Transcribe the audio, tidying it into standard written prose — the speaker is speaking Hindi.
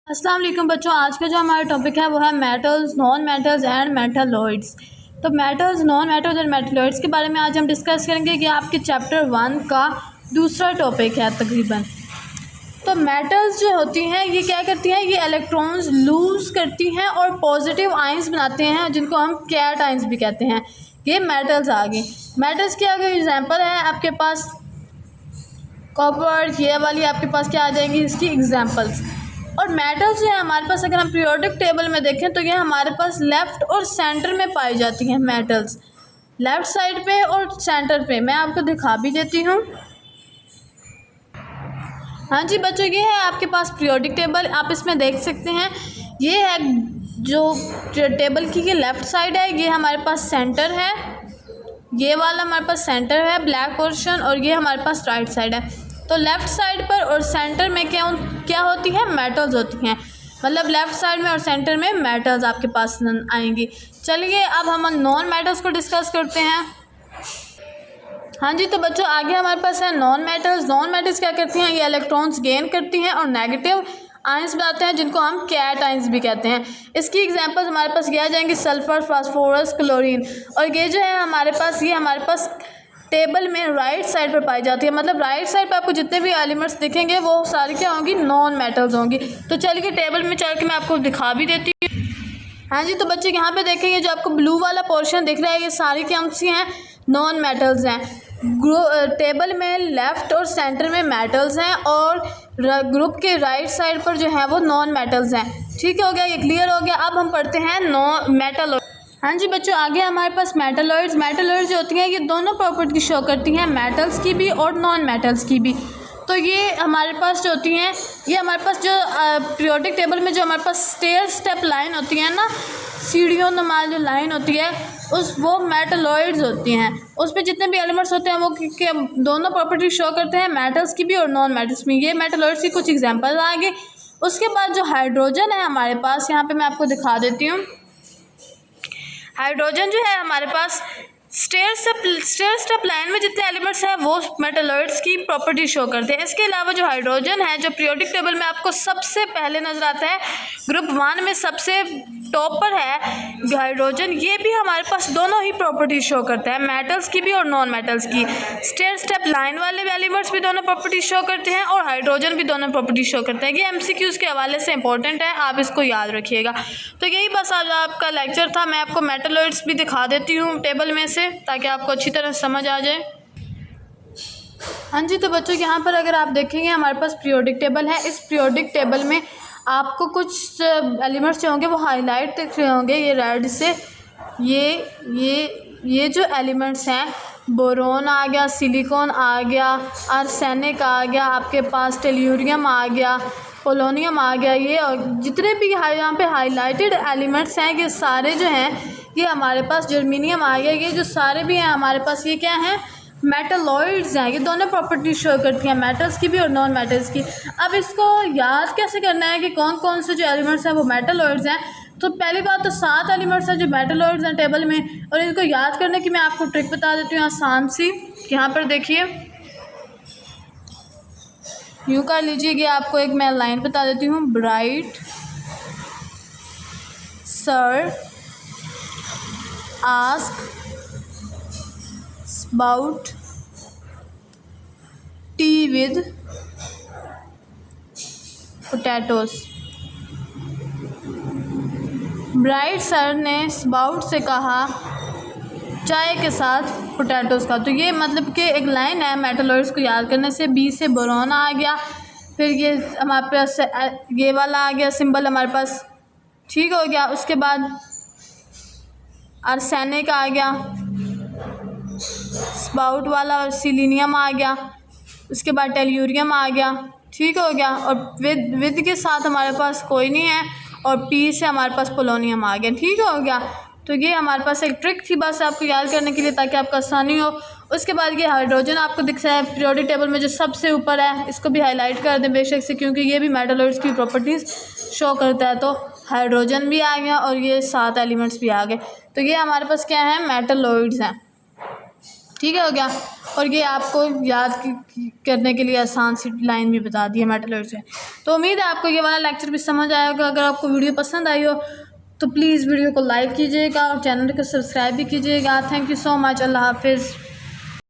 अस्सलाम वालेकुम बच्चों, आज का जो हमारा टॉपिक है वो है metals, non metals and metalloids. तो मेटल्स, नॉन मेटल्स और मेटलॉइड्स के बारे में आज हम डिस्कस करेंगे कि आपके चैप्टर 1 का दूसरा टॉपिक है तकरीबन। तो मेटल्स जो होती हैं ये क्या करती हैं, ये इलेक्ट्रॉन्स लूज करती हैं और पॉजिटिव आयंस बनाते हैं जिनको हम कैट आयंस भी कहते हैं। ये मेटल्स आ गई। मेटल्स की अगर एग्जांपल है आपके पास कॉपर, ये वाली आपके पास क्या आ जाएंगी इसकी एग्जांपल्स। और मेटल्स जो है हमारे पास अगर हम पीरियोडिक टेबल में देखें तो ये हमारे पास लेफ़्ट और सेंटर में पाई जाती हैं मेटल्स, लेफ़्ट साइड पे और सेंटर पे। मैं आपको दिखा भी देती हूँ। हाँ जी बच्चों, ये है आपके पास पीरियोडिक टेबल, आप इसमें देख सकते हैं। ये है जो टेबल की ये लेफ़्ट साइड है, ये हमारे पास सेंटर है, ये वाला हमारे पास सेंटर है ब्लैक पोर्शन, और ये हमारे पास राइट साइड है। तो लेफ़्ट साइड पर और सेंटर में क्या होती है, मेटल्स होती हैं। मतलब लेफ़्ट साइड में और सेंटर में मेटल्स आपके पास आएंगी। चलिए अब हम नॉन मेटल्स को डिस्कस करते हैं। हाँ जी, तो बच्चों आगे हमारे पास है नॉन मेटल्स। नॉन मेटल्स क्या करती हैं, ये इलेक्ट्रॉन्स गेन करती हैं और नेगेटिव आयंस बनाते हैं जिनको हम कैट आयंस भी कहते हैं। इसकी एग्जांपल्स हमारे पास ये आ जाएंगी सल्फ़र, फास्फोरस, क्लोरीन। और ये जो है हमारे पास टेबल में राइट साइड पर पाई जाती है। मतलब राइट साइड पर आपको जितने भी एलिमेंट्स दिखेंगे वो सारी क्या होंगी, नॉन मेटल्स होंगी। तो चलिए टेबल में चल के मैं आपको दिखा भी देती हूँ। हाँ जी, तो बच्चे यहाँ पे देखेंगे जो आपको ब्लू वाला पोर्शन दिख रहा है, ये सारी क्या सी हैं, नॉन मेटल्स हैं। टेबल में लेफ़्ट और सेंटर में मेटल्स हैं और ग्रुप के राइट साइड पर जो है वो नॉन मेटल्स हैं। ठीक हो गया, ये क्लियर हो गया। अब हम पढ़ते हैं मेटल। हाँ जी बच्चों, आगे हमारे पास मेटलॉइड्स। मेटलॉइड्स जो होती हैं ये दोनों प्रॉपर्टी शो करती हैं, मेटल्स की भी और नॉन मेटल्स की भी। तो ये हमारे पास जो होती हैं, ये हमारे पास जो पीरियोडिक टेबल में जो हमारे पास स्टेयर स्टेप लाइन होती है ना, सीढ़ियों नुमा जो लाइन होती है वो मेटलॉइड्स होती हैं। उस पर जितने भी एलिमेंट्स होते हैं वो दोनों प्रॉपर्टी शो करते हैं, मेटल्स की भी और नॉन मेटल्स में। ये मेटलॉइड्स की कुछ एग्जाम्पल आएंगे। उसके बाद जो हाइड्रोजन है हमारे पास, यहाँ पर मैं आपको दिखा देती हूँ। हाइड्रोजन जो है हमारे पास स्टेयर स्टेप लाइन में जितने एलिमेंट्स हैं वो मेटलॉइड्स की प्रॉपर्टी शो करते हैं। इसके अलावा जो हाइड्रोजन है जो पीरियोडिक टेबल में आपको सबसे पहले नजर आता है, ग्रुप 1 में सबसे टॉप पर है हाइड्रोजन, ये भी हमारे पास दोनों ही प्रॉपर्टी शो करता है, मेटल्स की भी और नॉन मेटल्स की। स्टेयर स्टेप लाइन वाले एलिमेंट्स भी दोनों प्रॉपर्टी शो करते हैं और हाइड्रोजन भी दोनों प्रॉपर्टी शो करते हैं। ये MCQs के हवाले से इंपॉर्टेंट है, आप इसको याद रखिएगा। तो यही बस आज आपका लेक्चर था। मैं आपको मेटलॉइड्स भी दिखा देती हूँ टेबल में से ताकि आपको अच्छी तरह समझ आ जाए। हाँ जी, तो बच्चों यहाँ पर अगर आप देखेंगे हमारे पास पीरियोडिक टेबल है। इस पीरियोडिक टेबल में आपको कुछ एलिमेंट्स जो होंगे वो हाईलाइट दिख रहे होंगे ये रेड से। ये जो एलिमेंट्स हैं, बोरोन आ गया, सिलिकॉन आ गया, आर्सेनिक आ गया, आपके पास टेल्यूरियम आ गया, पोलोनियम आ गया, ये और जितने भी यहाँ पे हाईलाइटेड एलिमेंट्स हैं ये सारे जो हैं, ये हमारे पास जर्मीनियम आ गया, ये जो सारे भी हैं हमारे पास ये क्या हैं, मेटलॉइड्स हैं। ये दोनों प्रॉपर्टी शो करती हैं, मेटल्स की भी और नॉन मेटल्स की। अब इसको याद कैसे करना है कि कौन कौन से जो एलिमेंट्स हैं वो मेटलॉइड्स हैं। तो पहली बात तो 7 एलिमेंट्स हैं जो मेटलॉइड्स हैं टेबल में, और इनको याद करने की मैं आपको ट्रिक बता देती हूँ आसान सी। यहाँ पर देखिए, यूँ कर लीजिए कि आपको एक मैं लाइन बता देती हूँ, bright sir ask about tea with potatoes। Bright sir ने स्पाउट से कहा चाय के साथ पोटैटोज़ का। तो ये मतलब कि एक लाइन है मेटलॉइड्स को याद करने से। बी से बोरोन आ गया, फिर ये हमारे पास ये वाला आ गया सिंबल हमारे पास, ठीक हो गया। उसके बाद आर्सेनिक आ गया, स्पाउट वाला, और सिलीनियम आ गया, उसके बाद टेल्यूरियम आ गया, ठीक हो गया। और विद के साथ हमारे पास कोई नहीं है, और पी से हमारे पास पोलोनियम आ गया, ठीक हो गया। तो ये हमारे पास एक ट्रिक थी बस आपको याद करने के लिए ताकि आपको आसानी हो। उसके बाद ये हाइड्रोजन आपको दिख रहा है पीरियोडिक टेबल में जो सबसे ऊपर है, इसको भी हाईलाइट कर दें बेशक से, क्योंकि ये भी मेटलॉइड्स की प्रॉपर्टीज़ शो करता है। तो हाइड्रोजन भी आ गया और ये 7 एलिमेंट्स भी आ गए। तो ये हमारे पास क्या है, मेटलॉइड्स हैं, ठीक है हो गया। और ये आपको याद करने के लिए आसान सी लाइन भी बता दी है मेटलर्जी से। तो उम्मीद है आपको ये वाला लेक्चर भी समझ आएगा। अगर आपको वीडियो पसंद आई हो तो प्लीज़ वीडियो को लाइक कीजिएगा और चैनल को सब्सक्राइब भी कीजिएगा। Thank you so much. Allah हाफिज़।